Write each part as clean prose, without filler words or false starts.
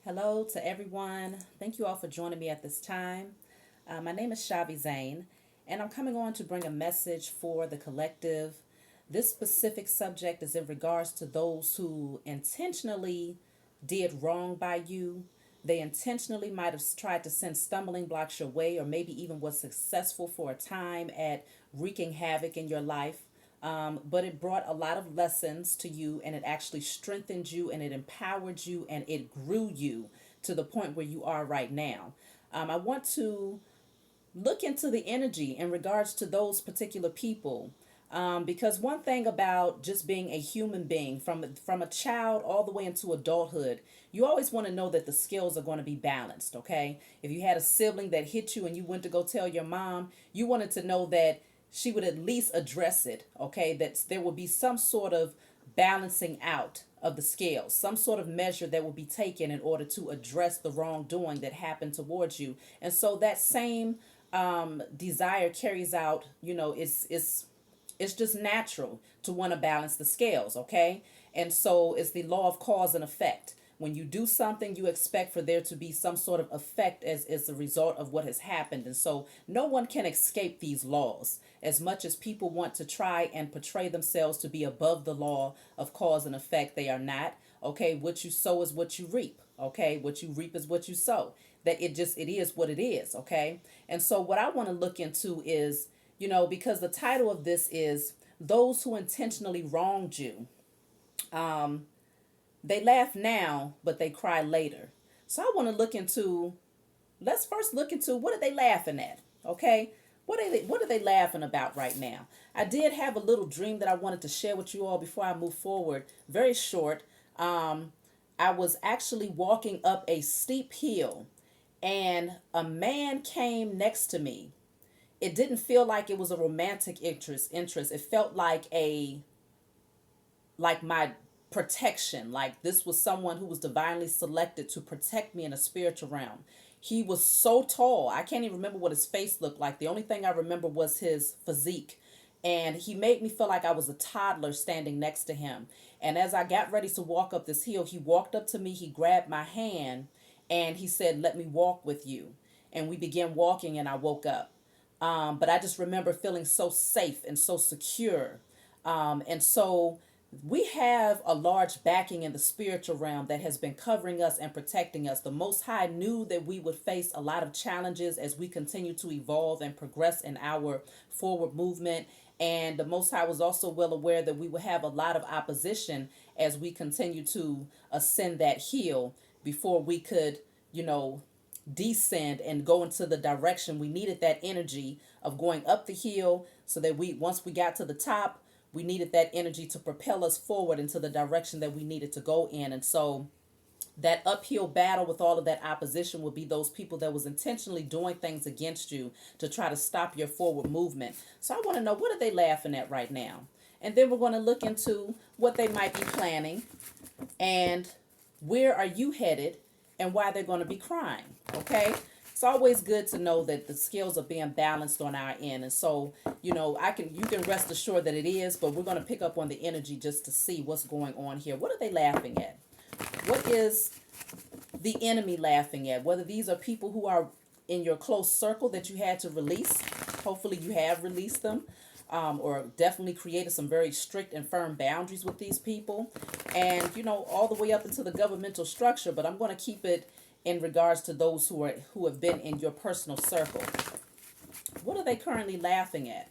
Hello to everyone. Thank you all for joining me at this time. My name is Shavi Zane, and I'm coming on to bring a message for the collective. This specific subject is in regards to those who intentionally did wrong by you. They intentionally might have tried to send stumbling blocks your way, or maybe even was successful for a time at wreaking havoc in your life. But it brought a lot of lessons to you, and it actually strengthened you, and it empowered you, and it grew you to the point where you are right now. I want to look into the energy in regards to those particular people. Because one thing about just being a human being, from a child all the way into adulthood, you always want to know that the skills are going to be balanced. Okay, if you had a sibling that hit you and you went to go tell your mom, you wanted to know that she would at least address it. Okay, that there would be some sort of balancing out of the scales, some sort of measure that will be taken in order to address the wrongdoing that happened towards you. And so that same desire carries out, it's just natural to want to balance the scales, okay? And so it's the law of cause and effect. When you do something, you expect for there to be some sort of effect as a result of what has happened. And so no one can escape these laws. As much as people want to try and portray themselves to be above the law of cause and effect, they are not. Okay, what you sow is what you reap. Okay, what you reap is what you sow. That it is what it is. Okay, and so what I want to look into is, because the title of this is those who intentionally wronged you. They laugh now, but they cry later. So I want to look into, let's first look into what are they laughing at, okay? What are they laughing about right now? I did have a little dream that I wanted to share with you all before I move forward. Very short. I was actually walking up a steep hill, and a man came next to me. It didn't feel like it was a romantic interest. It felt like my protection, like this was someone who was divinely selected to protect me in a spiritual realm. He was so tall, I can't even remember what his face looked like. The only thing I remember was his physique, and he made me feel like I was a toddler standing next to him. And as I got ready to walk up this hill, he walked up to me, he grabbed my hand, and he said, "Let me walk with you." And we began walking, and I woke up. But I just remember feeling so safe and so secure. And so we have a large backing in the spiritual realm that has been covering us and protecting us. The Most High knew that we would face a lot of challenges as we continue to evolve and progress in our forward movement. And the Most High was also well aware that we would have a lot of opposition as we continue to ascend that hill before we could, you know, descend and go into the direction. We needed that energy of going up the hill so that once we got to the top, we needed that energy to propel us forward into the direction that we needed to go in. And so that uphill battle with all of that opposition would be those people that was intentionally doing things against you to try to stop your forward movement. So I want to know, what are they laughing at right now? And then we're going to look into what they might be planning, and where are you headed, and why they're going to be crying. Okay, it's always good to know that the scales are being balanced on our end. And so, you can rest assured that it is, but we're going to pick up on the energy just to see what's going on here. What are they laughing at? What is the enemy laughing at? Whether these are people who are in your close circle that you had to release. Hopefully you have released them, or definitely created some very strict and firm boundaries with these people. And, all the way up into the governmental structure. But I'm going to keep it in regards to those who have been in your personal circle. What are they currently laughing at?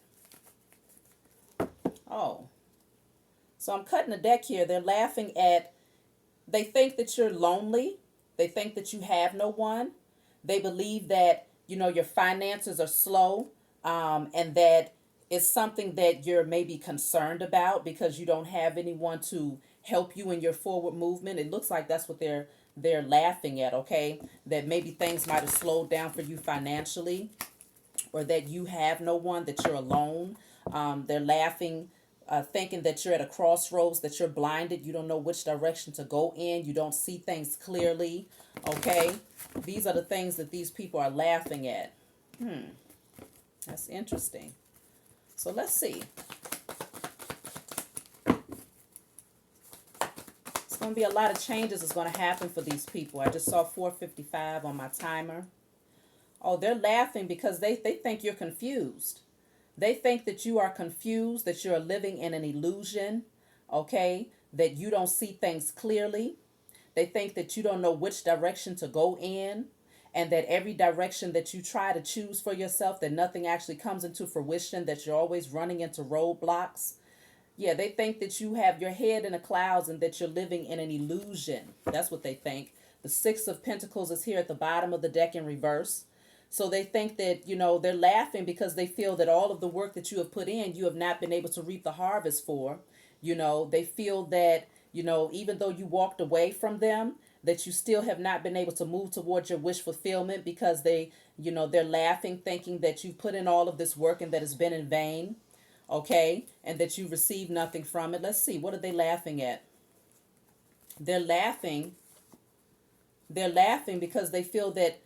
Oh, so I'm cutting the deck here. They're laughing at, they think that you're lonely. They think that you have no one. They believe that, your finances are slow, and that it's something that you're maybe concerned about because you don't have anyone to help you in your forward movement. It looks like that's what they're laughing at, okay? That maybe things might have slowed down for you financially, or that you have no one, that you're alone. They're laughing, thinking that you're at a crossroads, that you're blinded. You don't know which direction to go in. You don't see things clearly. Okay? These are the things that these people are laughing at. That's interesting. So let's see. It's going to be a lot of changes that's going to happen for these people. I just saw 4:55 on my timer. Oh, they're laughing because they think you're confused. They think that you are confused, that you're living in an illusion, okay? That you don't see things clearly. They think that you don't know which direction to go in, and that every direction that you try to choose for yourself, that nothing actually comes into fruition, that you're always running into roadblocks. Yeah, they think that you have your head in the clouds and that you're living in an illusion. That's what they think. The Six of Pentacles is here at the bottom of the deck in reverse. So they think that, they're laughing because they feel that all of the work that you have put in, you have not been able to reap the harvest for. They feel that, even though you walked away from them, that you still have not been able to move towards your wish fulfillment because they're laughing, thinking that you've put in all of this work and that it's been in vain. Okay, and that you received nothing from it. Let's see, what are they laughing at? They're laughing. They're laughing because they feel that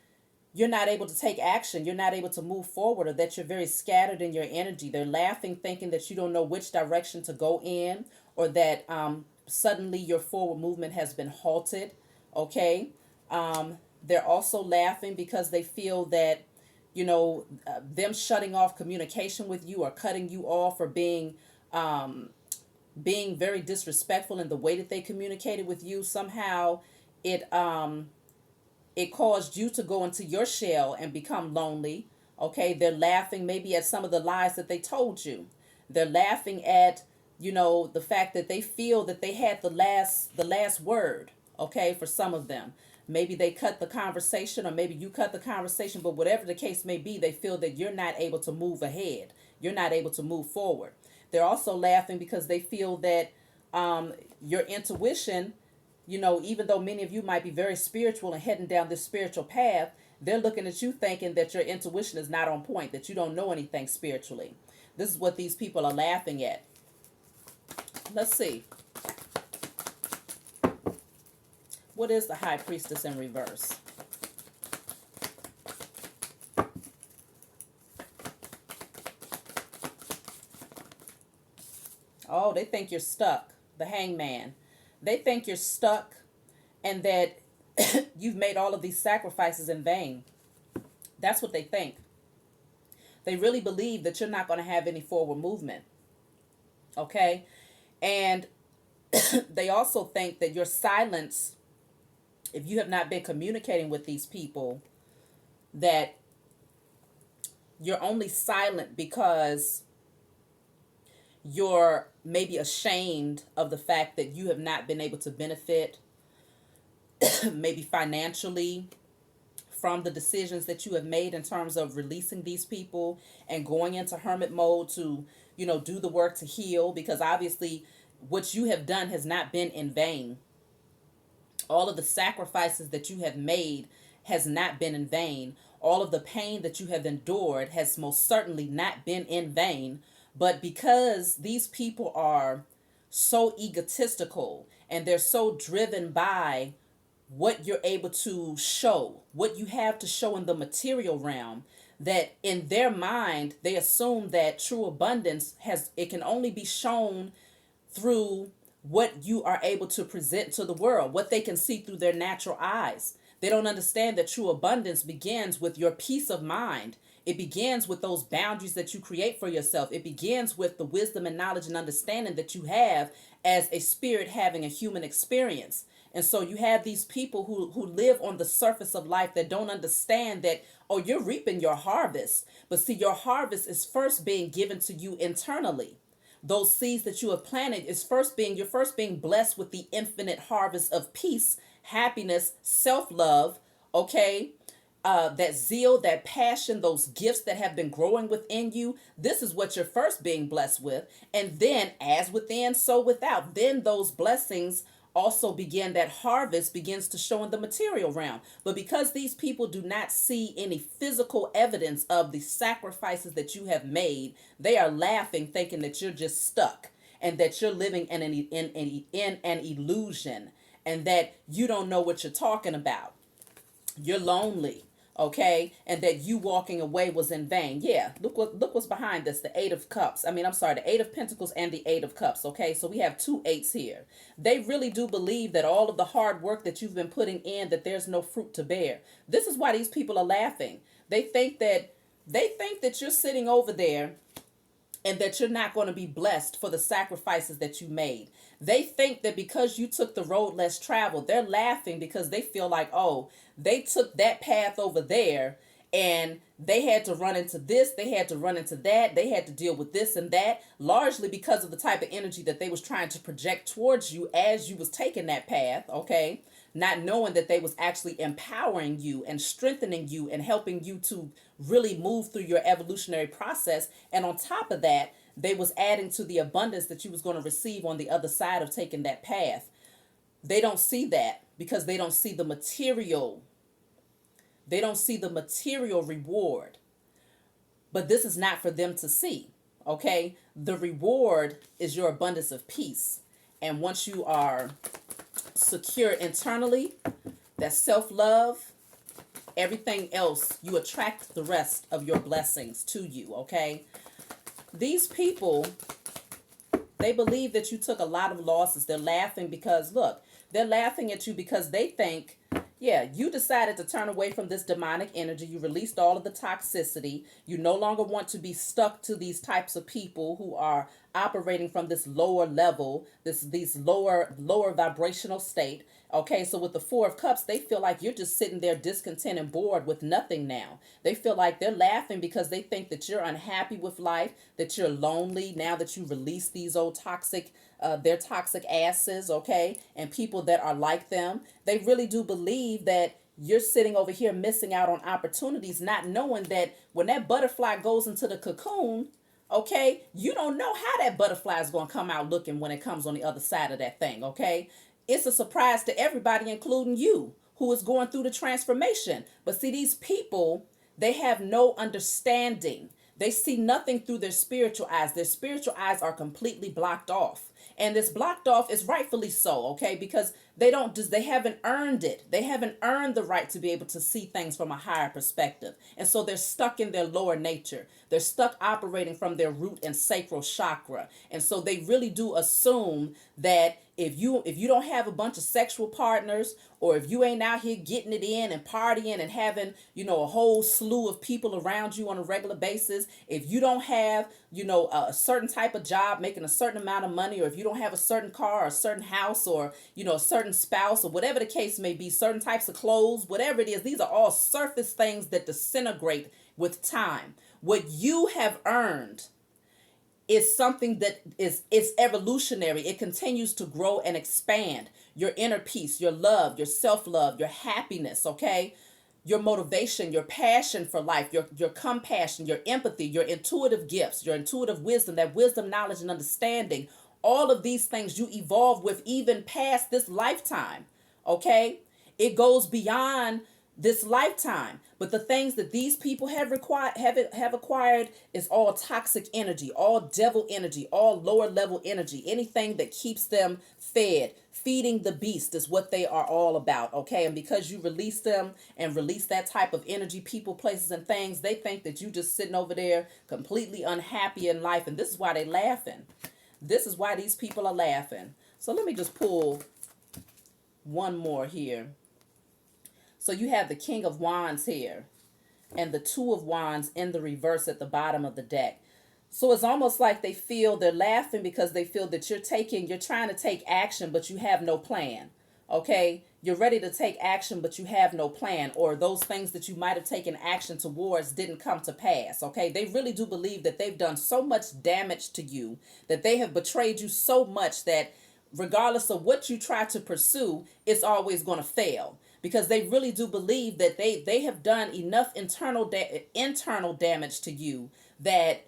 you're not able to take action, you're not able to move forward, or that you're very scattered in your energy. They're laughing, thinking that you don't know which direction to go in, or that suddenly your forward movement has been halted. Okay, they're also laughing because they feel that them shutting off communication with you or cutting you off or being very disrespectful in the way that they communicated with you. Somehow it caused you to go into your shell and become lonely. Okay, they're laughing maybe at some of the lies that they told you. They're laughing at the fact that they feel that they had the last word. Okay, for some of them, maybe they cut the conversation, or maybe you cut the conversation, but whatever the case may be, they feel that you're not able to move ahead, you're not able to move forward. They're also laughing because they feel that your intuition, even though many of you might be very spiritual and heading down this spiritual path, they're looking at you thinking that your intuition is not on point, that you don't know anything spiritually. This is what these people are laughing at. Let's see. What is the High Priestess in reverse? Oh, they think you're stuck. The Hangman. They think you're stuck and that you've made all of these sacrifices in vain. That's what they think. They really believe that you're not going to have any forward movement. Okay? And they also think that your silence, if you have not been communicating with these people, that you're only silent because you're maybe ashamed of the fact that you have not been able to benefit maybe financially from the decisions that you have made in terms of releasing these people and going into hermit mode to do the work to heal, because obviously what you have done has not been in vain. All of the sacrifices that you have made has not been in vain. All of the pain that you have endured has most certainly not been in vain. But because these people are so egotistical and they're so driven by what you're able to show, what you have to show in the material realm, that in their mind, they assume that true abundance it can only be shown through what you are able to present to the world, what they can see through their natural eyes. They don't understand that true abundance begins with your peace of mind. It begins with those boundaries that you create for yourself. It begins with the wisdom and knowledge and understanding that you have as a spirit having a human experience. And so you have these people who live on the surface of life that don't understand that, oh, you're reaping your harvest. But see, your harvest is first being given to you internally. Those seeds that you have planted you're first being blessed with the infinite harvest of peace, happiness, self-love, okay? That zeal, that passion, those gifts that have been growing within you. This is what you're first being blessed with. And then as within, so without. Then those blessings also begin, that harvest begins to show in the material realm. But because these people do not see any physical evidence of the sacrifices that you have made, they are laughing, thinking that you're just stuck and that you're living in an illusion and that you don't know what you're talking about. You're lonely. okay, and that you walking away was in vain. Yeah, look what's behind this. The Eight of Cups. I mean, I'm sorry, the Eight of Pentacles and the Eight of Cups. Okay, so we have two eights here. They really do believe that all of the hard work that you've been putting in, that there's no fruit to bear. This is why these people are laughing. They think that you're sitting over there and that you're not going to be blessed for the sacrifices that you made. They think that because you took the road less traveled, they're laughing because they feel like, oh, they took that path over there and they had to run into this, they had to run into that, they had to deal with this and that, largely because of the type of energy that they was trying to project towards you as you was taking that path, okay? Not knowing that they was actually empowering you and strengthening you and helping you to really move through your evolutionary process. And on top of that, they was adding to the abundance that you was going to receive on the other side of taking that path. They don't see that because they don't see the material. They don't see the material reward. But this is not for them to see, okay? The reward is your abundance of peace. And once you are secure internally, that self-love, everything else, you attract the rest of your blessings to you, okay? These people, they believe that you took a lot of losses. They're laughing because, look, they're laughing at you because they think, yeah, you decided to turn away from this demonic energy. You released all of the toxicity. You no longer want to be stuck to these types of people who are operating from this lower level, these lower vibrational state. Okay, so with the Four of Cups, they feel like you're just sitting there discontent and bored with nothing now. They feel like they're laughing because they think that you're unhappy with life, that you're lonely now that you release these old toxic their toxic asses, okay, and people that are like them. They really do believe that you're sitting over here missing out on opportunities, not knowing that when that butterfly goes into the cocoon, okay, you don't know how that butterfly is going to come out looking when it comes on the other side of that thing, okay? It's a surprise to everybody, including you, who is going through the transformation. But see, these people, they have no understanding. They see nothing through their spiritual eyes. Their spiritual eyes are completely blocked off. And this blocked off is rightfully so, okay? Because they haven't earned it. They haven't earned the right to be able to see things from a higher perspective. And so they're stuck in their lower nature. They're stuck operating from their root and sacral chakra. And so they really do assume that if you don't have a bunch of sexual partners, or if you ain't out here getting it in and partying and having, a whole slew of people around you on a regular basis, if you don't have, a certain type of job making a certain amount of money, or if you don't have a certain car or a certain house or, a certain spouse or whatever the case may be, certain types of clothes, whatever it is, these are all surface things that disintegrate with time. What you have earned is something that it's evolutionary. It continues to grow and expand. Your inner peace, your love, your self-love, your happiness, okay? Your motivation, your passion for life, your compassion, your empathy, your intuitive gifts, your intuitive wisdom, that wisdom, knowledge, and understanding. All of these things you evolve with even past this lifetime, okay? It goes beyond this lifetime. But the things that these people have acquired is all toxic energy, all devil energy, all lower level energy. Anything that keeps them fed. Feeding the beast is what they are all about, okay? And because you release them and release that type of energy, people, places, and things, they think that you just sitting over there completely unhappy in life. And this is why they laughing. This is why these people are laughing. So let me just pull one more here. So you have the King of Wands here and the Two of Wands in the reverse at the bottom of the deck. So it's almost like they're laughing because they feel that you're trying to take action, but you have no plan. Okay? You're ready to take action, but you have no plan, or those things that you might have taken action towards didn't come to pass. Okay? They really do believe that they've done so much damage to you, that they have betrayed you so much that regardless of what you try to pursue, it's always going to fail. Because they really do believe that they have done enough internal damage to you that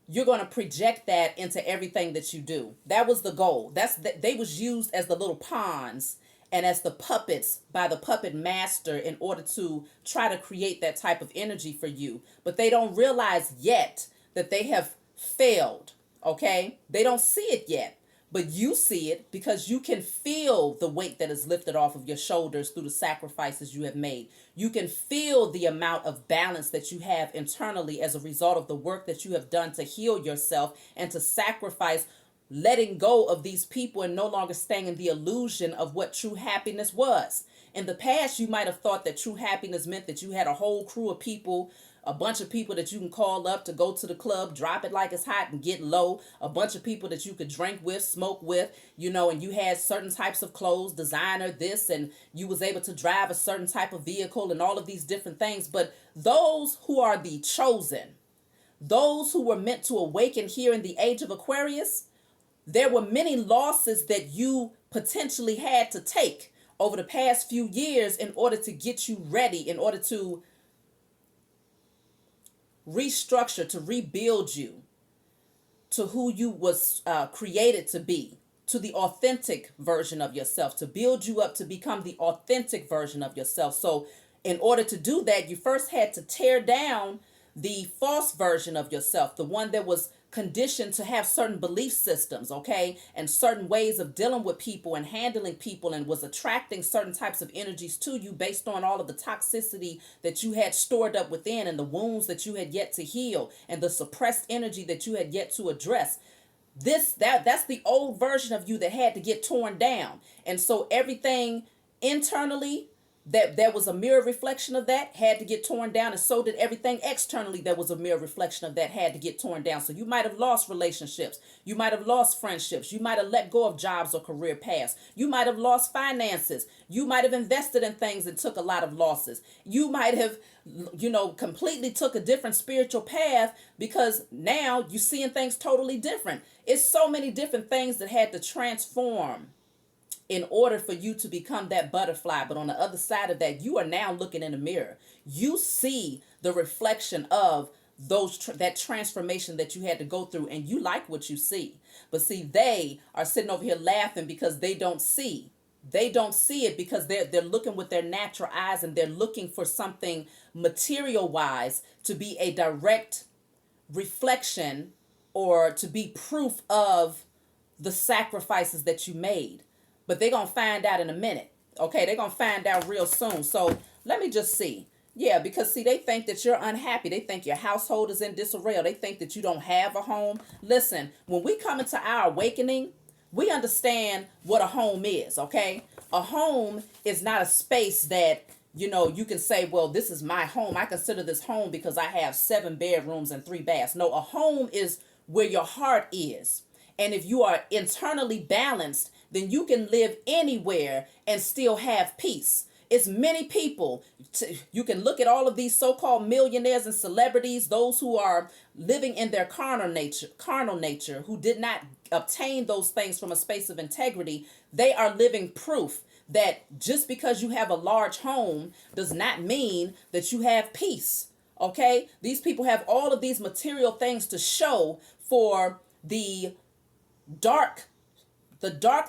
you're going to project that into everything that you do. That was the goal. They was used as the little pawns and as the puppets by the puppet master in order to try to create that type of energy for you. But they don't realize yet that they have failed, okay? They don't see it yet. but you see it because you can feel the weight that is lifted off of your shoulders through the sacrifices you have made. You can feel the amount of balance that you have internally as a result of the work that you have done to heal yourself and to sacrifice letting go of these people and no longer staying in the illusion of what true happiness was. In the past, you might have thought that true happiness meant that you had a whole crew of people, a bunch of people that you can call up to go to the club, drop it like it's hot and get low, a bunch of people that you could drink with, smoke with, and you had certain types of clothes, designer, this, and you was able to drive a certain type of vehicle and all of these different things. But those who are the chosen, those who were meant to awaken here in the age of Aquarius, there were many losses that you potentially had to take over the past few years in order to get you ready, in order to restructure, to rebuild you to who you was created to be, to the authentic version of yourself, to build you up to become the authentic version of yourself. So in order to do that, you first had to tear down the false version of yourself, the one that was conditioned to have certain belief systems, okay, and certain ways of dealing with people and handling people, and was attracting certain types of energies to you based on all of the toxicity that you had stored up within, and the wounds that you had yet to heal, and the suppressed energy that you had yet to address. That's the old version of you that had to get torn down. And so everything internally that was a mirror reflection of that had to get torn down, and so did everything externally that was a mirror reflection of that had to get torn down. So you might have lost relationships, you might have lost friendships, you might have let go of jobs or career paths, you might have lost finances, you might have invested in things and took a lot of losses, you might have completely took a different spiritual path because now you're seeing things totally different. It's so many different things that had to transform in order for you to become that butterfly. But on the other side of that, you are now looking in the mirror. You see the reflection of that transformation that you had to go through, and you like what you see. But see, they are sitting over here laughing because they don't see. They don't see it because they're looking with their natural eyes, and they're looking for something material wise to be a direct reflection or to be proof of the sacrifices that you made. But they're going to find out in a minute. Okay, they're going to find out real soon. So let me just see. Yeah, because see, they think that you're unhappy. They think your household is in disarray. They think that you don't have a home. Listen, when we come into our awakening, we understand what a home is, okay? A home is not a space that, you can say, well, this is my home. I consider this home because I have 7 bedrooms and 3 baths. No, a home is where your heart is. And if you are internally balanced, then you can live anywhere and still have peace. It's many people. You can look at all of these so-called millionaires and celebrities, those who are living in their carnal nature, who did not obtain those things from a space of integrity. They are living proof that just because you have a large home does not mean that you have peace. Okay? These people have all of these material things to show for the dark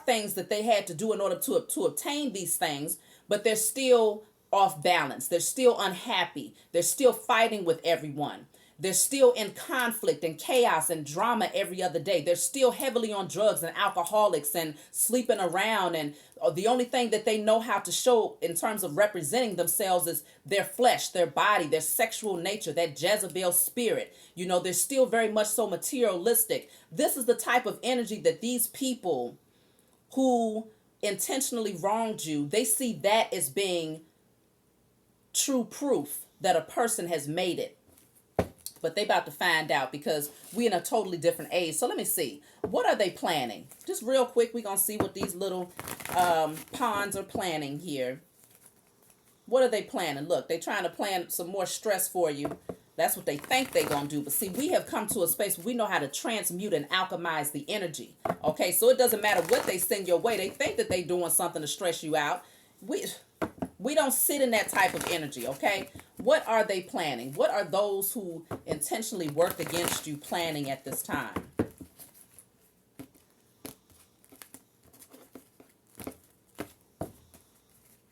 things that they had to do in order to obtain these things, but they're still off balance. They're still unhappy. They're still fighting with everyone. They're still in conflict and chaos and drama every other day. They're still heavily on drugs and alcoholics and sleeping around. And the only thing that they know how to show in terms of representing themselves is their flesh, their body, their sexual nature, that Jezebel spirit. They're still very much so materialistic. This is the type of energy that these people who intentionally wronged you, they see that as being true proof that a person has made it. But they about to find out because we're in a totally different age. So let me see. What are they planning? Just real quick, we're going to see what these little pawns are planning here. What are they planning? Look, they're trying to plan some more stress for you. That's what they think they're going to do. But see, we have come to a space where we know how to transmute and alchemize the energy. Okay, so it doesn't matter what they send your way. They think that they're doing something to stress you out. We don't sit in that type of energy, okay? What are they planning? What are those who intentionally worked against you planning at this time?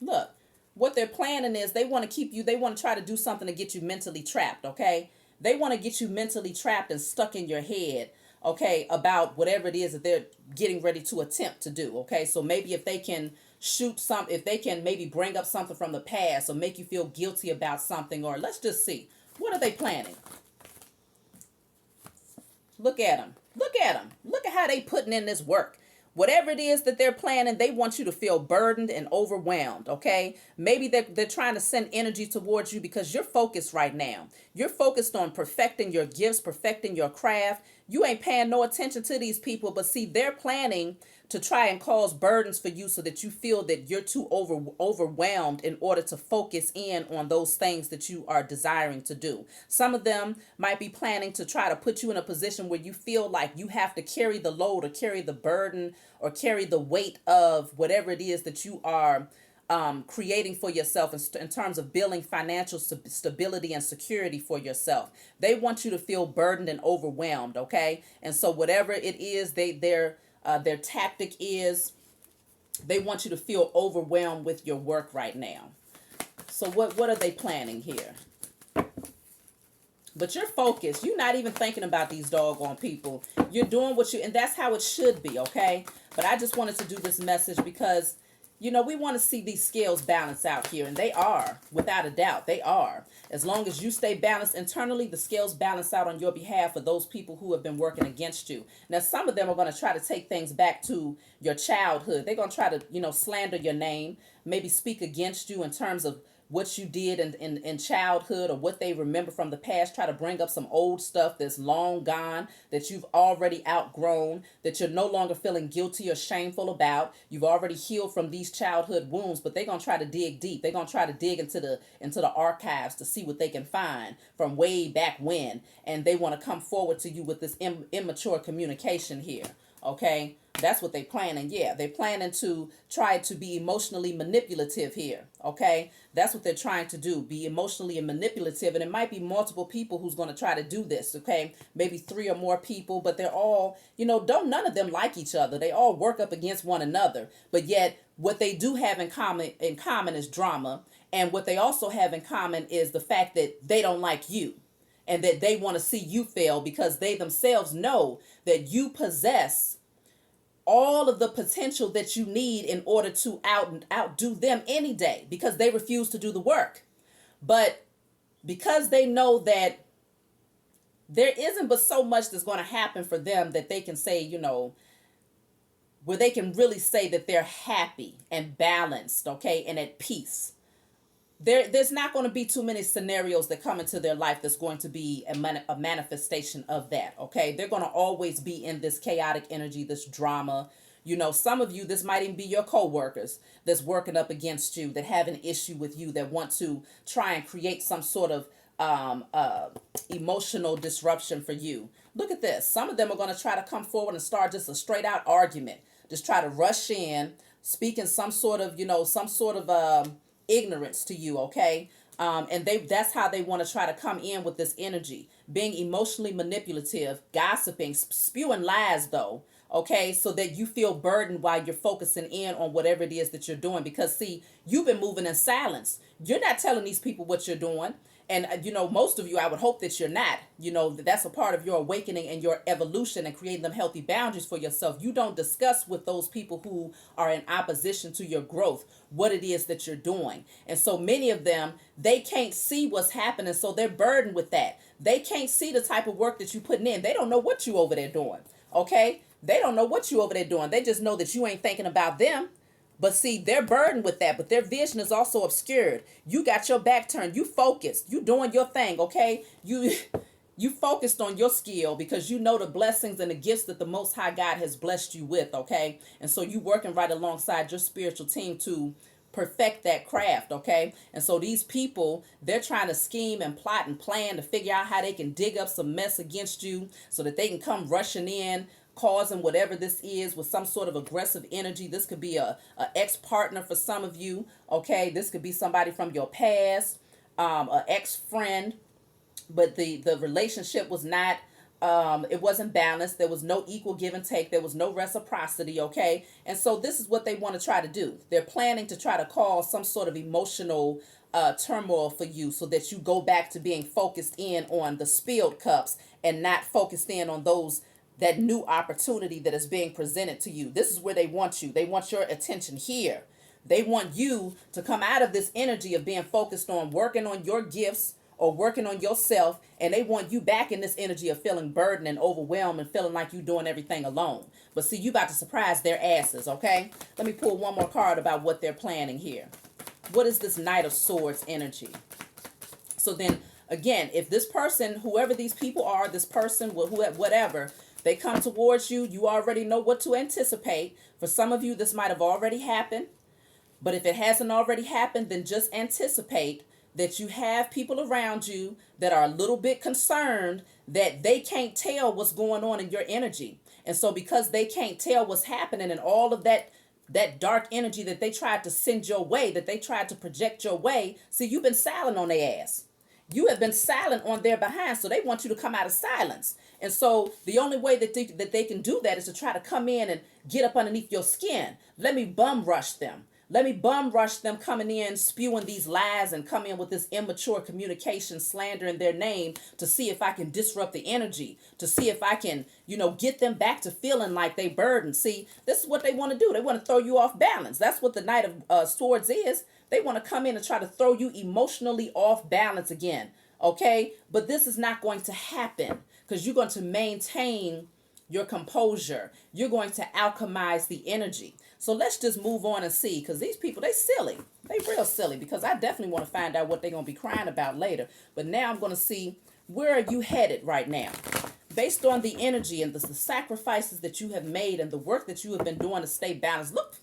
Look, what they're planning is they want to keep you, they want to try to do something to get you mentally trapped, okay? They want to get you mentally trapped and stuck in your head okay, about whatever it is that they're getting ready to attempt to do. Okay, so maybe if they can if they can maybe bring up something from the past or make you feel guilty about something, or let's just see, what are they planning? Look at them. Look at them. Look at how they putting in this work. Whatever it is that they're planning, they want you to feel burdened and overwhelmed, okay? Maybe they're trying to send energy towards you because you're focused right now. You're focused on perfecting your gifts, perfecting your craft. You ain't paying no attention to these people, but see, they're planning to try and cause burdens for you so that you feel that you're too overwhelmed in order to focus in on those things that you are desiring to do. Some of them might be planning to try to put you in a position where you feel like you have to carry the load or carry the burden or carry the weight of whatever it is that you are creating for yourself in terms of building financial stability and security for yourself. They want you to feel burdened and overwhelmed, okay? And so whatever it is their tactic is, they want you to feel overwhelmed with your work right now. So what are they planning here? But you're focused. You're not even thinking about these doggone people. You're doing and that's how it should be, okay? But I just wanted to do this message because, we want to see these scales balance out here. And they are, without a doubt, they are. As long as you stay balanced internally, the scales balance out on your behalf for those people who have been working against you. Now, some of them are going to try to take things back to your childhood. They're going to try to, slander your name, maybe speak against you in terms of what you did in childhood or what they remember from the past. Try to bring up some old stuff that's long gone, that you've already outgrown, that you're no longer feeling guilty or shameful about. You've already healed from these childhood wounds, but they're going to try to dig deep. They're going to try to dig into the archives to see what they can find from way back when. And they want to come forward to you with this immature communication here. Okay, that's what they're planning. Yeah, they're planning to try to be emotionally manipulative here. Okay, that's what they're trying to do, be emotionally manipulative. And it might be multiple people who's going to try to do this. Okay, maybe 3 or more people, but they're all, none of them like each other. They all work up against one another. But yet what they do have in common is drama. And what they also have in common is the fact that they don't like you. And that they want to see you fail because they themselves know that you possess all of the potential that you need in order to outdo them any day, because they refuse to do the work. But because they know that there isn't but so much that's going to happen for them that they can say, where they can really say that they're happy and balanced, okay, and at peace. There's not going to be too many scenarios that come into their life that's going to be a manifestation of that, okay? They're going to always be in this chaotic energy, this drama. Some of you, this might even be your co-workers that's working up against you, that have an issue with you, that want to try and create some sort of emotional disruption for you. Look at this. Some of them are going to try to come forward and start just a straight out argument. Just try to rush in, speaking some sort of ignorance to you, okay? And that's how they want to try to come in with this energy, being emotionally manipulative, gossiping, spewing lies though, okay, so that you feel burdened while you're focusing in on whatever it is that you're doing. Because see, you've been moving in silence. You're not telling these people what you're doing. And, most of you, I would hope that you're not. That's a part of your awakening and your evolution and creating them healthy boundaries for yourself. You don't discuss with those people who are in opposition to your growth what it is that you're doing. And so many of them, they can't see what's happening, so they're burdened with that. They can't see the type of work that you're putting in. They don't know what you over there doing, okay? They don't know what you over there doing. They just know that you ain't thinking about them. But see, they're burdened with that, but their vision is also obscured. You got your back turned. You focused. You doing your thing, okay? You focused on your skill because you know the blessings and the gifts that the Most High God has blessed you with, okay? And so you working right alongside your spiritual team to perfect that craft, okay? And so these people, they're trying to scheme and plot and plan to figure out how they can dig up some mess against you so that they can come rushing in, causing whatever this is with some sort of aggressive energy. This could be a ex-partner for some of you, okay? This could be somebody from your past, an ex-friend, but the relationship was not, it wasn't balanced. There was no equal give and take. There was no reciprocity, okay? And so this is what they want to try to do. They're planning to try to cause some sort of emotional turmoil for you so that you go back to being focused in on the spilled cups and not focused in on those that new opportunity that is being presented to you. This is where they want you. They want your attention here. They want you to come out of this energy of being focused on working on your gifts or working on yourself, and they want you back in this energy of feeling burdened and overwhelmed and feeling like you're doing everything alone. But see, you about to surprise their asses, okay? Let me pull one more card about what they're planning here. What is this Knight of Swords energy? So then, again, if this person, whoever these people are, this person, whatever, they come towards you, you already know what to anticipate. For some of you, this might have already happened. But if it hasn't already happened, then just anticipate that you have people around you that are a little bit concerned that they can't tell what's going on in your energy. And so because they can't tell what's happening and all of that dark energy that they tried to send your way, that they tried to project your way, see, you've been silent on their ass. You have been silent on their behind, so they want you to come out of silence. And so the only way that they can do that is to try to come in and get up underneath your skin. Let me bum rush them. Let me bum rush them coming in, spewing these lies and come in with this immature communication, slander in their name to see if I can disrupt the energy, to see if I can, get them back to feeling like they burdened. See, this is what they want to do. They want to throw you off balance. That's what the Knight of Swords is. They want to come in and try to throw you emotionally off balance again. Okay? But this is not going to happen because you're going to maintain your composure. You're going to alchemize the energy. So let's just move on and see, because these people, they silly. They real silly, because I definitely want to find out what they're going to be crying about later. But now I'm going to see, where are you headed right now? Based on the energy and the sacrifices that you have made and the work that you have been doing to stay balanced. Look,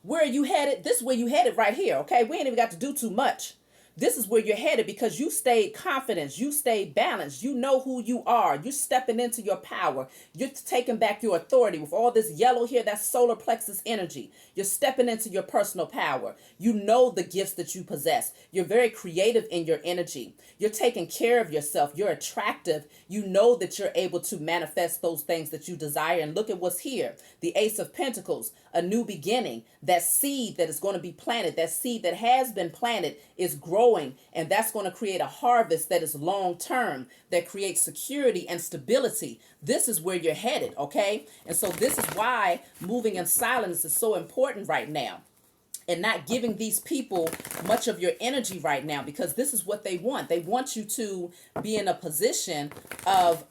where are you headed? This is where you headed right here, okay? We ain't even got to do too much. This is where you're headed because you stayed confident. You stayed balanced. You know who you are. You're stepping into your power. You're taking back your authority. With all this yellow here, that's solar plexus energy. You're stepping into your personal power. You know the gifts that you possess. You're very creative in your energy. You're taking care of yourself. You're attractive. You know that you're able to manifest those things that you desire. And look at what's here. The Ace of Pentacles, a new beginning. That seed that is going to be planted, that seed that has been planted is growing. And that's going to create a harvest that is long term, that creates security and stability. This is where you're headed, okay? And so this is why moving in silence is so important right now. And not giving these people much of your energy right now, because this is what they want. They want you to be in a position of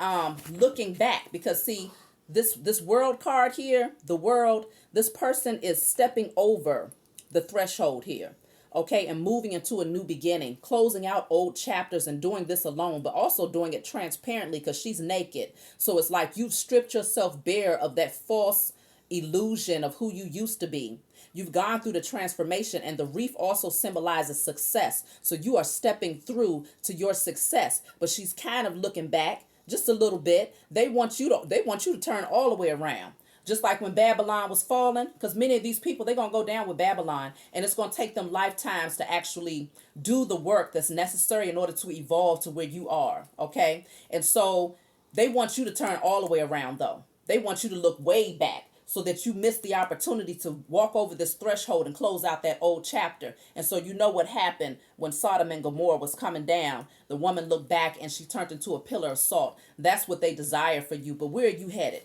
looking back. Because see, this world card here, the world, this person is stepping over the threshold here. Okay, and moving into a new beginning, closing out old chapters and doing this alone, but also doing it transparently because she's naked. So it's like you've stripped yourself bare of that false illusion of who you used to be. You've gone through the transformation, and the wreath also symbolizes success. So you are stepping through to your success, but she's kind of looking back just a little bit. They want you to turn all the way around. Just like when Babylon was falling, because many of these people, they're going to go down with Babylon, and it's going to take them lifetimes to actually do the work that's necessary in order to evolve to where you are, okay? And so they want you to turn all the way around, though. They want you to look way back so that you miss the opportunity to walk over this threshold and close out that old chapter. And so you know what happened when Sodom and Gomorrah was coming down. The woman looked back, and she turned into a pillar of salt. That's what they desire for you. But where are you headed?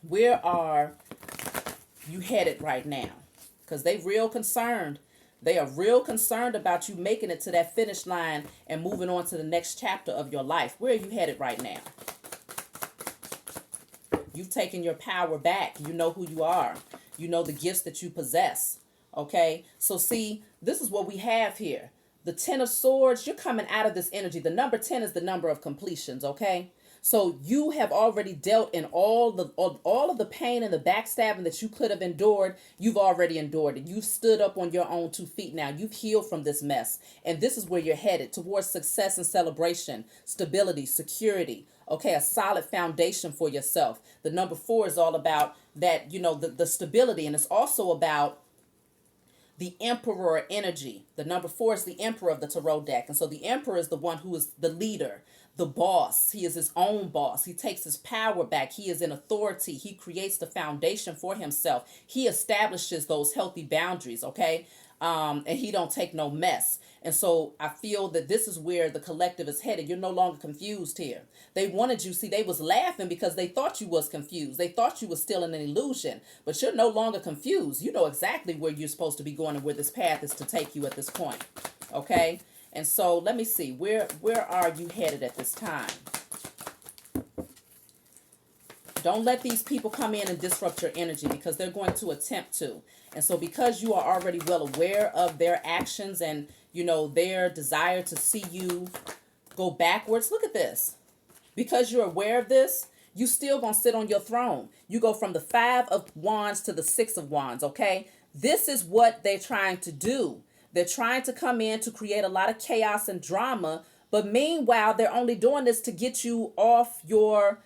Where are you headed right now? Because they real concerned. They are real concerned about you making it to that finish line and moving on to the next chapter of your life. Where are you headed right now? You've taken your power back. You know who you are. You know the gifts that you possess. Okay? So see, this is what we have here. The 10 of Swords, you're coming out of this energy. The number 10 is the number of completions, okay? So you have already dealt in all of the pain and the backstabbing that you could have endured. You've already endured it. You've stood up on your own 2 feet now. You've healed from this mess. And this is where you're headed, towards success and celebration, stability, security. Okay, a solid foundation for yourself. The number 4 is all about that, the stability. And it's also about the Emperor energy. The number 4 is the Emperor of the Tarot deck. And so the Emperor is the one who is the leader, the boss. He is his own boss. He takes his power back. He is in authority. He creates the foundation for himself. He establishes those healthy boundaries, okay? and he don't take no mess. And so I feel that this is where the collective is headed. You're no longer confused here. They wanted you, see, they was laughing because they thought you was confused. They thought you was still in an illusion, but you're no longer confused. You know exactly where you're supposed to be going and where this path is to take you at this point. Okay? And so let me see, where are you headed at this time? Don't let these people come in and disrupt your energy, because they're going to attempt to. And so because you are already well aware of their actions and, you know, their desire to see you go backwards, look at this. Because you're aware of this, you still gonna sit on your throne. You go from the 5 of Wands to the 6 of Wands, okay? This is what they're trying to do. They're trying to come in to create a lot of chaos and drama, but meanwhile, they're only doing this to get you off your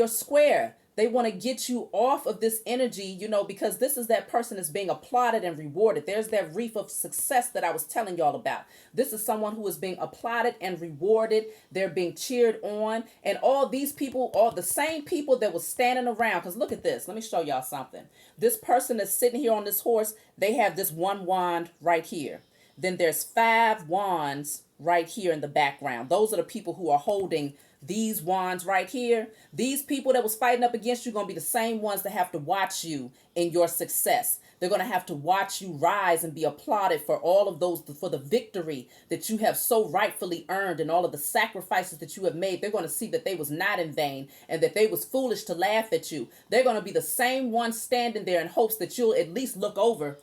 square. They want to get you off of this energy, you know, because this is that person that's being applauded and rewarded. There's that reef of success that I was telling y'all about. This is someone who is being applauded and rewarded. They're being cheered on. And all these people, all the same people that was standing around, because look at this. Let me show y'all something. This person that's sitting here on this horse, they have this 1 wand right here. Then there's 5 wands right here in the background. Those are the people who are holding these wands right here. These people that was fighting up against you are going to be the same ones that have to watch you in your success. They're going to have to watch you rise and be applauded for all of those, for the victory that you have so rightfully earned and all of the sacrifices that you have made. They're going to see that they was not in vain and that they was foolish to laugh at you. They're going to be the same ones standing there in hopes that you'll at least look over.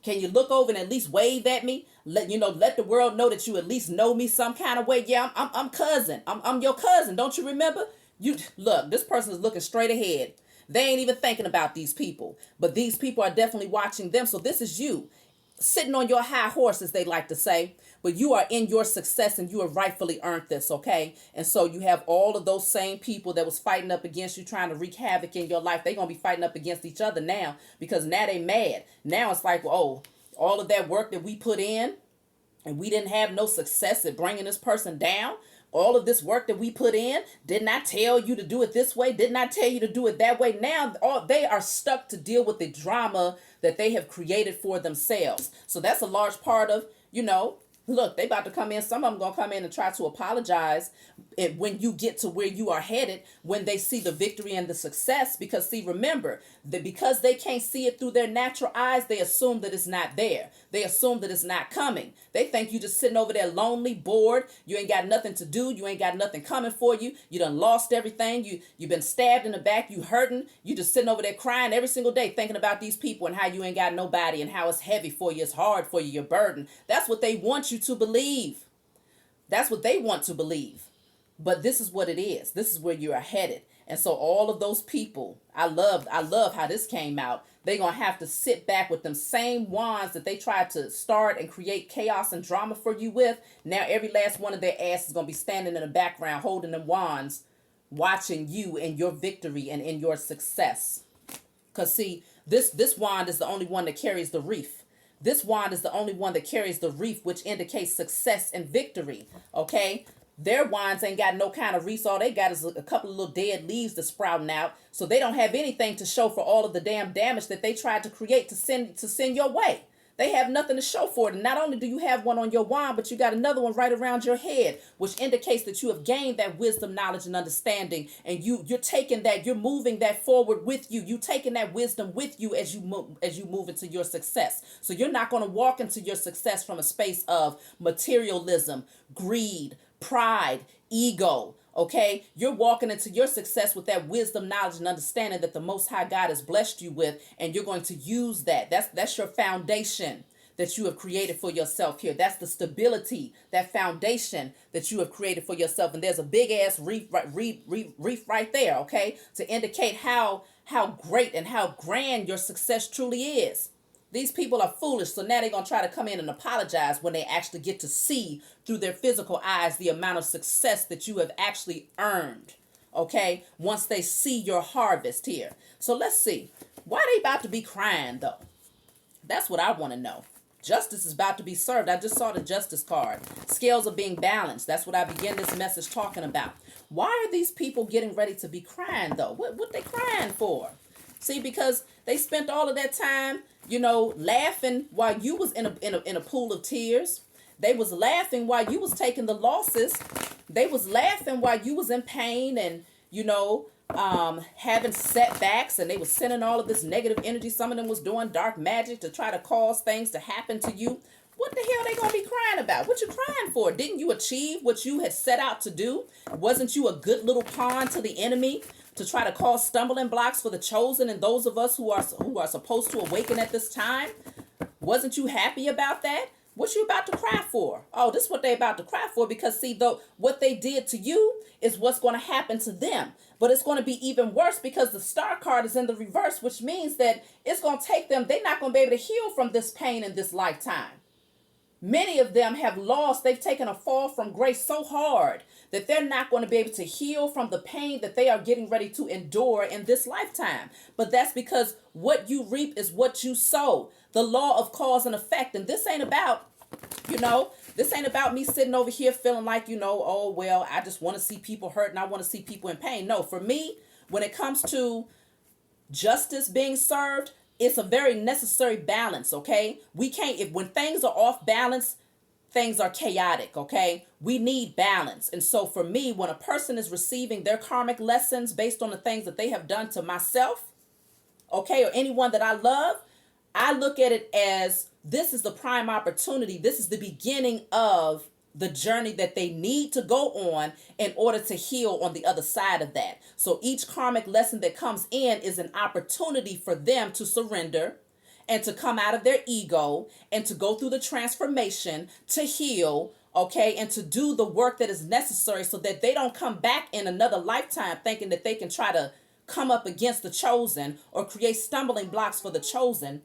Can you look over and at least wave at me? Let the world know that you at least know me some kind of way. Yeah, I'm cousin. I'm your cousin. Don't you remember? You look, this person is looking straight ahead. They ain't even thinking about these people, but these people are definitely watching them. So this is you sitting on your high horse, as they like to say, but you are in your success and you have rightfully earned this, okay? And so you have all of those same people that was fighting up against you, trying to wreak havoc in your life. They're going to be fighting up against each other now, because now they mad. Now it's like, well, oh, all of that work that we put in and we didn't have no success at bringing this person down. All of this work that we put in, didn't I tell you to do it this way? Didn't I tell you to do it that way? Now they are stuck to deal with the drama that they have created for themselves. So that's a large part of, look, they about to come in. Some of them going to come in and try to apologize when you get to where you are headed, when they see the victory and the success. Because, see, remember, that because they can't see it through their natural eyes, they assume that it's not there. They assume that it's not coming. They think you just sitting over there lonely, bored. You ain't got nothing to do. You ain't got nothing coming for you. You done lost everything. You've been stabbed in the back. You hurting. You just sitting over there crying every single day, thinking about these people and how you ain't got nobody and how it's heavy for you. It's hard for you. You're burdened. That's what they want you to believe. That's what they want to believe. But this is what it is. This is where you are headed. And so all of those people, I love how this came out. They're going to have to sit back with them same wands that they tried to start and create chaos and drama for you with. Now every last one of their asses is going to be standing in the background holding them wands, watching you and your victory and in your success. Because see, this wand is the only one that carries the wreath. This wand is the only one that carries the wreath, which indicates success and victory. Okay? Their wands ain't got no kind of wreath. All they got is a couple of little dead leaves that's sprouting out. So they don't have anything to show for all of the damn damage that they tried to create to send your way. They have nothing to show for it. And not only do you have one on your wand, but you got another one right around your head, which indicates that you have gained that wisdom, knowledge, and understanding. And you're taking that, you're moving that forward with you. You're taking that wisdom with you as you move into your success. So you're not going to walk into your success from a space of materialism, greed, pride, ego. Okay, you're walking into your success with that wisdom, knowledge, and understanding that the Most High God has blessed you with, and you're going to use that. That's your foundation that you have created for yourself here. That's the stability, that foundation that you have created for yourself. And there's a big ass reef right there, okay, to indicate how great and how grand your success truly is. These people are foolish, so now they're going to try to come in and apologize when they actually get to see through their physical eyes the amount of success that you have actually earned, okay, once they see your harvest here. So let's see. Why are they about to be crying, though? That's what I want to know. Justice is about to be served. I just saw the justice card. Scales are being balanced. That's what I begin this message talking about. Why are these people getting ready to be crying, though? What they crying for? See, because They spent all of that time, you know, laughing while you was in a pool of tears. They was laughing while you was taking the losses. They was laughing while you was in pain and, you know, having setbacks, and they was sending all of this negative energy. Some of them was doing dark magic to try to cause things to happen to you. What the hell they gonna be crying about? What you crying for? Didn't you achieve what you had set out to do? Wasn't you a good little pawn to the enemy to try to cause stumbling blocks for the chosen and those of us who are supposed to awaken at this time? Wasn't you happy about that? What you about to cry for? Oh, this is what they about to cry for, because see, though, what they did to you is what's going to happen to them. But it's going to be even worse because the star card is in the reverse, which means that it's going to take them, they're not going to be able to heal from this pain in this lifetime. Many of them have lost, they've taken a fall from grace so hard that they're not going to be able to heal from the pain that they are getting ready to endure in this lifetime. But that's because what you reap is what you sow. The law of cause and effect. And this ain't about, you know, this ain't about me sitting over here feeling like, you know, oh, well, I just want to see people hurt and I want to see people in pain. No, for me, when it comes to justice being served, it's a very necessary balance, okay? We can't, if when things are off balance, things are chaotic, okay? We need balance. And so for me, when a person is receiving their karmic lessons based on the things that they have done to myself, okay, or anyone that I love, I look at it as this is the prime opportunity. This is the beginning of the journey that they need to go on in order to heal on the other side of that. So each karmic lesson that comes in is an opportunity for them to surrender and to come out of their ego and to go through the transformation, to heal, okay, and to do the work that is necessary so that they don't come back in another lifetime thinking that they can try to come up against the chosen or create stumbling blocks for the chosen.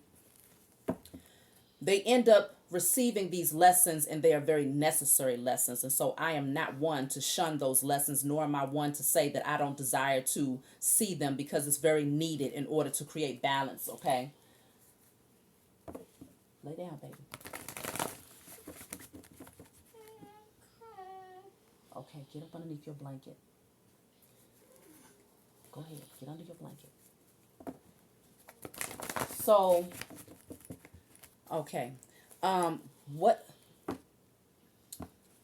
They end up receiving these lessons, and they are very necessary lessons. And so I am not one to shun those lessons, nor am I one to say that I don't desire to see them, because it's very needed in order to create balance, okay? Lay down, baby. Okay, get up underneath your blanket. Go ahead, get under your blanket. So, okay. What?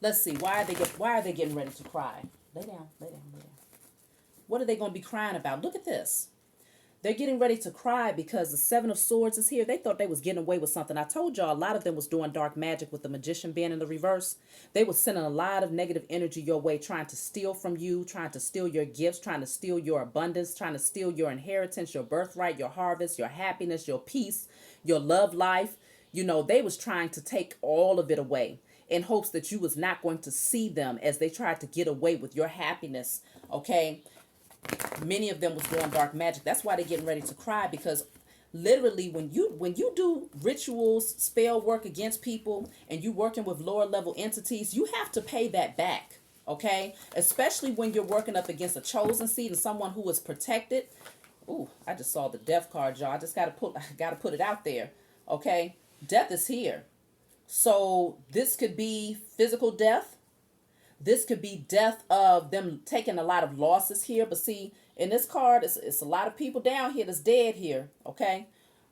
Let's see. Why are they getting ready to cry? Lay down, lay down, lay down. What are they going to be crying about? Look at this. They're getting ready to cry because the Seven of Swords is here. They thought they was getting away with something. I told y'all a lot of them was doing dark magic with the Magician being in the reverse. They was sending a lot of negative energy your way, trying to steal from you, trying to steal your gifts, trying to steal your abundance, trying to steal your inheritance, your birthright, your harvest, your happiness, your peace, your love life. You know, they was trying to take all of it away in hopes that you was not going to see them as they tried to get away with your happiness, okay? Many of them was doing dark magic. That's why they're getting ready to cry, because literally when you do rituals, spell work against people, and you working with lower level entities, you have to pay that back, okay? Especially when you're working up against a chosen seed and someone who is protected. Ooh, I just saw the death card, y'all. I just gotta put it out there, okay? Death is here. So this could be physical death. This could be death of them taking a lot of losses here. But see, in this card, it's a lot of people down here that's dead here, okay?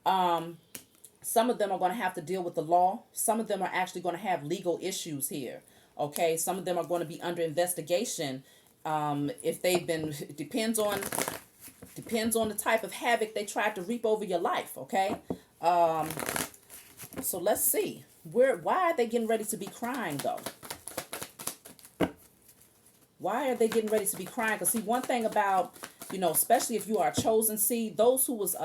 Some of them are going to have to deal with the law. Some of them are actually going to have legal issues here, okay? Some of them are going to be under investigation. If they've been, it depends on the type of havoc they tried to reap over your life, okay? So let's see. Why are they getting ready to be crying, though? Why are they getting ready to be crying? Because see, one thing about, you know, especially if you are a chosen seed, those who was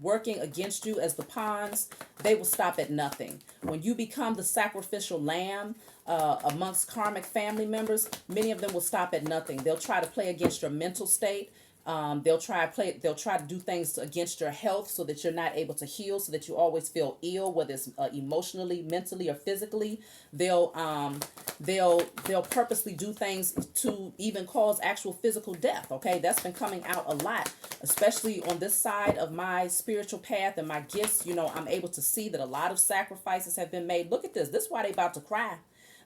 working against you as the pawns, they will stop at nothing. When you become the sacrificial lamb amongst karmic family members, many of them will stop at nothing. They'll try to play against your mental state. They'll try to do things against your health so that you're not able to heal, so that you always feel ill, whether it's emotionally, mentally, or physically. They'll purposely do things to even cause actual physical death. Okay, that's been coming out a lot, especially on this side of my spiritual path and my gifts. You know, I'm able to see that a lot of sacrifices have been made. Look at this. This is why they about to cry.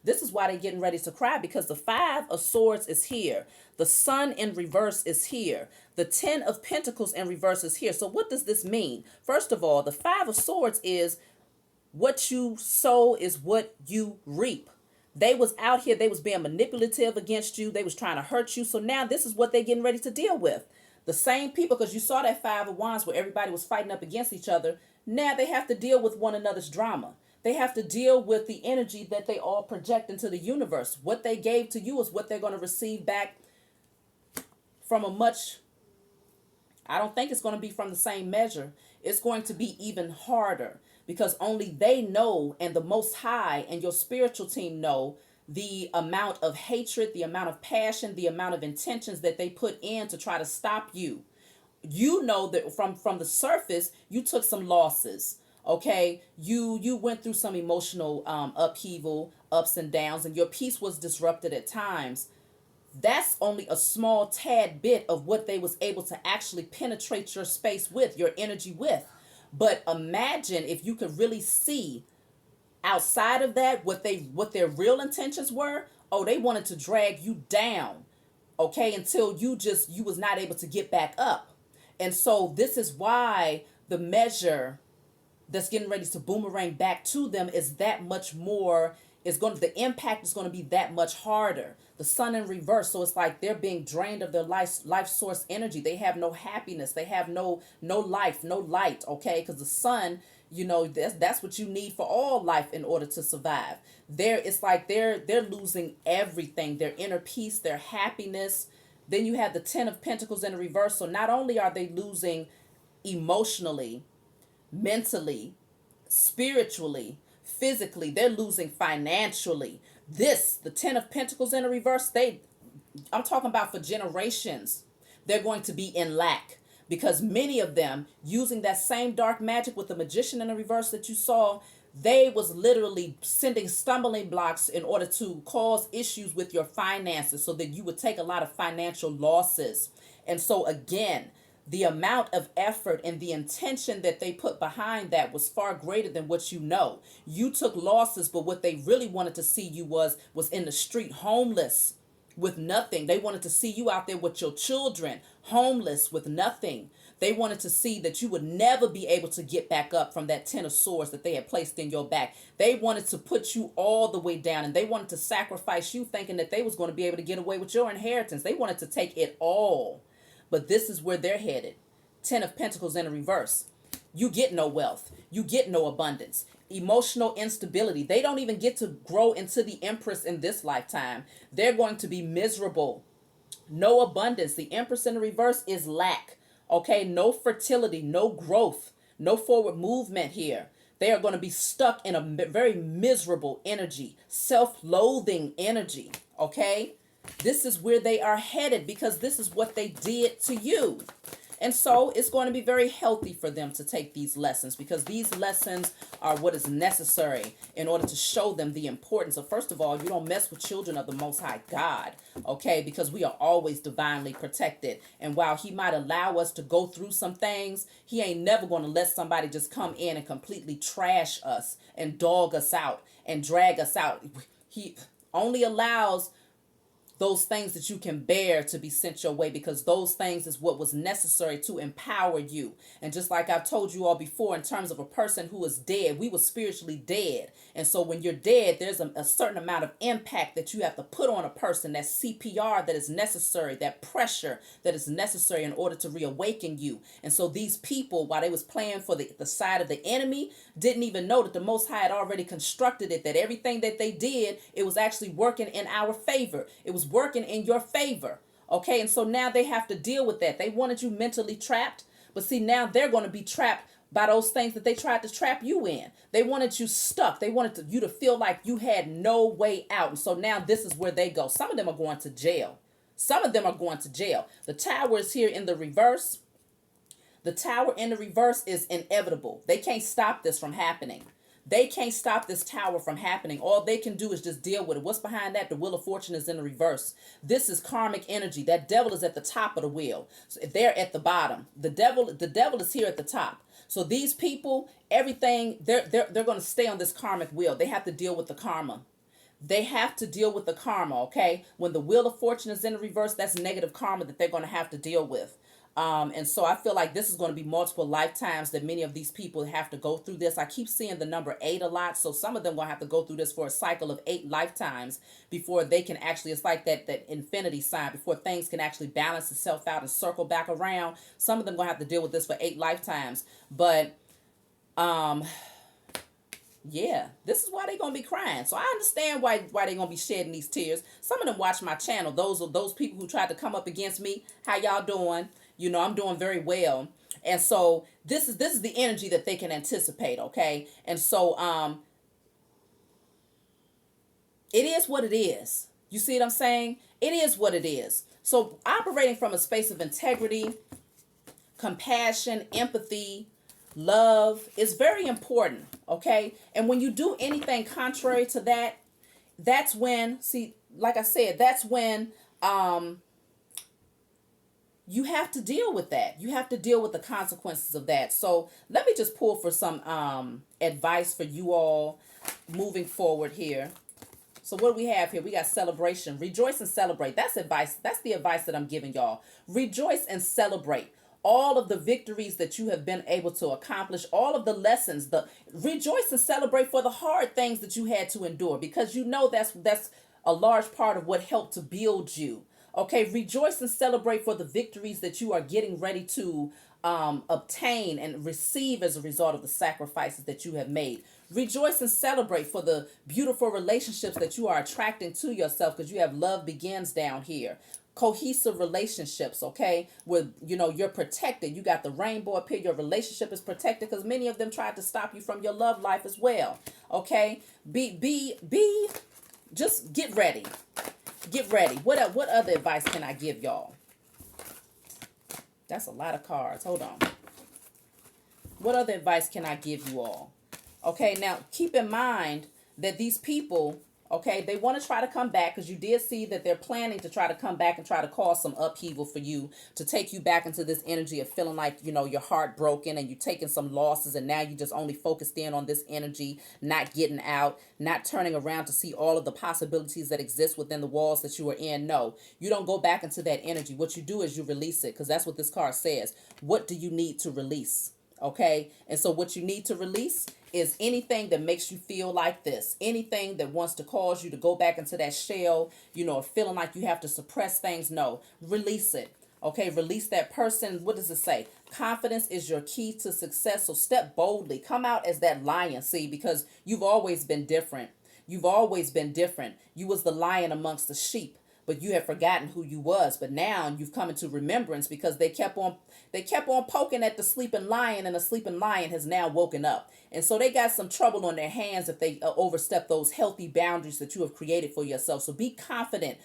This is why they're getting ready to cry, because the Five of Swords is here. The Sun in reverse is here. The Ten of Pentacles in reverse is here. So what does this mean? First of all, the Five of Swords is what you sow is what you reap. They was out here, they was being manipulative against you. They was trying to hurt you. So now this is what they're getting ready to deal with. The same people, because you saw that Five of Wands where everybody was fighting up against each other. Now they have to deal with one another's drama. They have to deal with the energy that they all project into the universe. What they gave to you is what they're going to receive back from a much, I don't think it's going to be from the same measure. It's going to be even harder, because only they know, and the Most High and your spiritual team know, the amount of hatred, the amount of passion, the amount of intentions that they put in to try to stop you. You know that from the surface, you took some losses. Okay, you went through some emotional upheaval, ups and downs, and your peace was disrupted at times. That's only a small tad bit of what they was able to actually penetrate your space with, your energy with. But imagine if you could really see outside of that what their real intentions were. Oh, they wanted to drag you down, okay, until you was not able to get back up. And so this is why the measure that's getting ready to boomerang back to them is that much more, the impact is going to be that much harder. The Sun in reverse, so it's like they're being drained of their life source energy. They have no happiness, they have no life, no light, okay? Because the sun, that's what you need for all life in order to survive. It's like they're losing everything, their inner peace, their happiness. Then you have the Ten of Pentacles in the reverse. So not only are they losing emotionally, mentally, spiritually, physically, they're losing financially. The Ten of Pentacles in the reverse, I'm talking about for generations, they're going to be in lack, because many of them, using that same dark magic with the Magician in the reverse that you saw, they was literally sending stumbling blocks in order to cause issues with your finances so that you would take a lot of financial losses. And so again, the amount of effort and the intention that they put behind that was far greater than what you know. You took losses, but what they really wanted to see you was in the street, homeless, with nothing. They wanted to see you out there with your children, homeless, with nothing. They wanted to see that you would never be able to get back up from that Ten of Swords that they had placed in your back. They wanted to put you all the way down, and they wanted to sacrifice you, thinking that they was going to be able to get away with your inheritance. They wanted to take it all. But this is where they're headed. Ten of Pentacles in a reverse. You get no wealth. You get no abundance. Emotional instability. They don't even get to grow into the Empress in this lifetime. They're going to be miserable. No abundance. The Empress in the reverse is lack. Okay, no fertility, no growth, no forward movement here. They are going to be stuck in a very miserable energy, self-loathing energy. Okay? This is where they are headed, because this is what they did to you. And so it's going to be very healthy for them to take these lessons, because these lessons are what is necessary in order to show them the importance of, first of all, you don't mess with children of the Most High God, okay? Because we are always divinely protected. And while he might allow us to go through some things, he ain't never going to let somebody just come in and completely trash us and dog us out and drag us out. He only allows those things that you can bear to be sent your way, because those things is what was necessary to empower you. And just like I've told you all before, in terms of a person who is dead, we were spiritually dead. And so when you're dead, there's a certain amount of impact that you have to put on a person, that CPR that is necessary, that pressure that is necessary in order to reawaken you. And so these people, while they was playing for the side of the enemy, didn't even know that the Most High had already constructed it, that everything that they did, it was actually working in our favor. It was working in your favor. Okay, and so now they have to deal with that. They wanted you mentally trapped, but see, now they're going to be trapped by those things that they tried to trap you in. They wanted you stuck. They wanted you to feel like you had no way out. And so now this is where they go. Some of them are going to jail. Some of them are going to jail. The Tower is here in the reverse. The Tower in the reverse is inevitable. They can't stop this from happening. They can't stop this Tower from happening. All they can do is just deal with it. What's behind that? The Wheel of Fortune is in the reverse. This is karmic energy. That devil is at the top of the wheel. So they're at the bottom. The devil is here at the top. So these people, everything, they're going to stay on this karmic wheel. They have to deal with the karma. they have to deal with the karma, okay? When the wheel of fortune is in the reverse, that's negative karma that they're going to have to deal with. And so I feel like this is going to be multiple lifetimes that many of these people have to go through this. I keep seeing the number 8 a lot. So some of them going to have to go through this for a cycle of 8 lifetimes before they can actually, it's like that infinity sign, before things can actually balance itself out and circle back around. Some of them going to have to deal with this for 8 lifetimes. But, yeah, this is why they're gonna be crying. So I understand why they're gonna be shedding these tears. Some of them watch my channel. Those are those people who tried to come up against me. How y'all doing? You know, I'm doing very well. And so this is the energy that they can anticipate, okay? And so it is what it is. You see what I'm saying? It is what it is. So operating from a space of integrity, compassion, empathy, love is very important, okay? And when you do anything contrary to that, that's when, see, like I said, that's when you have to deal with that. You have to deal with the consequences of that. So let me just pull for some advice for you all moving forward here. So what do we have here? We got celebration. Rejoice and celebrate. That's advice. That's the advice that I'm giving y'all. Rejoice and celebrate all of the victories that you have been able to accomplish, all of the lessons, rejoice and celebrate for the hard things that you had to endure, because you know that's a large part of what helped to build you. Okay, rejoice and celebrate for the victories that you are getting ready to obtain and receive as a result of the sacrifices that you have made. Rejoice and celebrate for the beautiful relationships that you are attracting to yourself, because you have love begins down here. Cohesive relationships, okay, with, you know, you're protected. You got the rainbow up here. Your relationship is protected because many of them tried to stop you from your love life as well. Okay, just get ready. Get ready. What other advice can I give y'all? That's a lot of cards. Hold on. What other advice can I give you all? Okay, now keep in mind that these people, okay, they want to try to come back, because you did see that they're planning to try to come back and try to cause some upheaval for you, to take you back into this energy of feeling like, you know, your heart broken and you're taking some losses, and now you just only focused in on this energy, not getting out, not turning around to see all of the possibilities that exist within the walls that you are in. No, you don't go back into that energy. What you do is you release it, because that's what this card says. What do you need to release? Okay, and so what you need to release is anything that makes you feel like this, anything that wants to cause you to go back into that shell, you know, feeling like you have to suppress things. No, release it. Okay, release that person. What does it say? Confidence is your key to success. So step boldly. Come out as that lion, see, because you've always been different. You've always been different. You was the lion amongst the sheep, but you have forgotten who you was. But now you've come into remembrance, because they kept on poking at the sleeping lion, and the sleeping lion has now woken up. And so they got some trouble on their hands if they overstep those healthy boundaries that you have created for yourself. So be confident.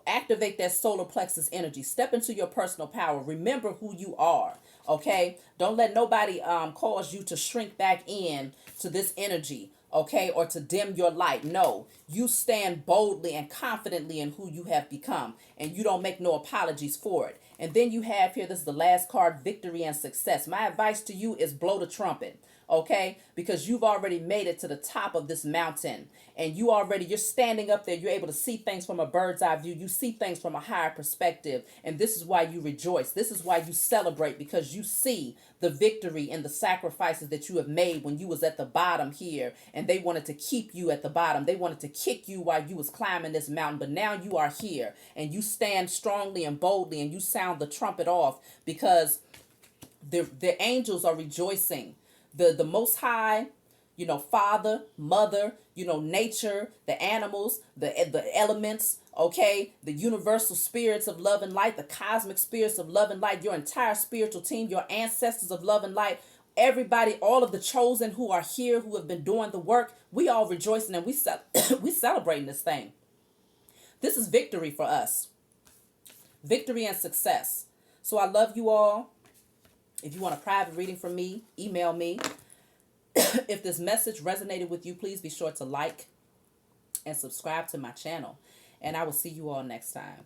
Activate that solar plexus energy. Step into your personal power. Remember who you are. Okay? Don't let nobody cause you to shrink back in to this energy, okay, or to dim your light. No, you stand boldly and confidently in who you have become, and you don't make no apologies for it. And then you have here, this is the last card, victory and success. My advice to you is blow the trumpet, okay, because you've already made it to the top of this mountain, and you're standing up there. You're able to see things from a bird's eye view. You see things from a higher perspective, and this is why you rejoice. This is why you celebrate, because you see the victory and the sacrifices that you have made when you was at the bottom here, and they wanted to keep you at the bottom. They wanted to kick you while you was climbing this mountain, but now you are here, and you stand strongly and boldly, and you sound the trumpet off, because the angels are rejoicing. The Most High, you know, Father, Mother, you know, nature, the animals, the elements, okay, the universal spirits of love and light, the cosmic spirits of love and light, your entire spiritual team, your ancestors of love and light, everybody, all of the chosen who are here, who have been doing the work, we all rejoicing, and we celebrating this thing. This is victory for us. Victory and success. So I love you all. If you want a private reading from me, email me. If this message resonated with you, please be sure to like and subscribe to my channel. And I will see you all next time.